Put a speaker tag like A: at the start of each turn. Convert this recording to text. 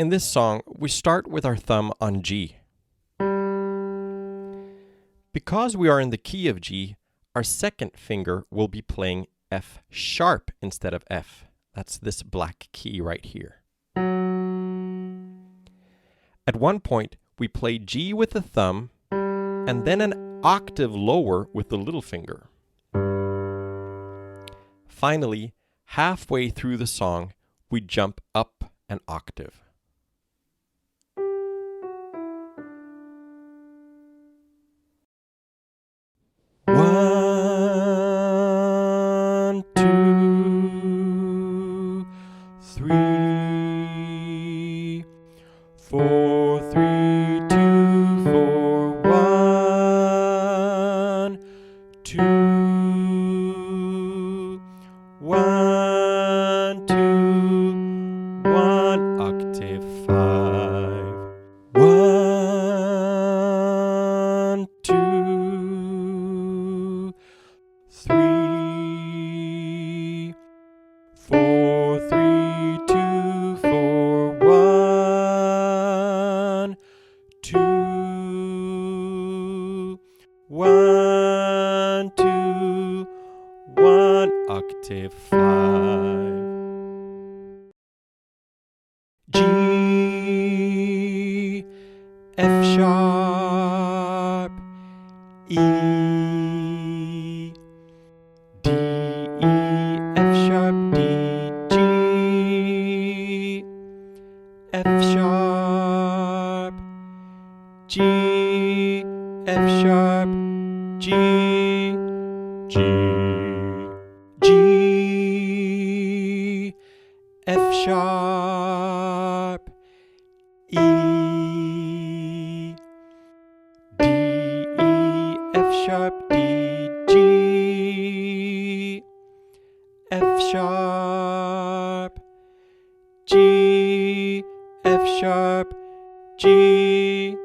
A: In this song, we start with our thumb on G. Because we are in the key of G, our second finger will be playing F sharp instead of F. That's this black key right here. At one point, we play G with the thumb and then an octave lower with the little finger. Finally, halfway through the song, we jump up an octave. One, two, three, 4, 3, 2, 4, 1, 2, 1, 2, 1, octave 5. 1, 2, 3, 4, 3, 2, 4, 1, 2, 1, 2, 1, octave 5. G, F sharp, E, D, E, F sharp, D, G, F sharp, G, F sharp, G, G, G, F sharp, E, D, E, F sharp, D, G, F sharp, G, F sharp, G,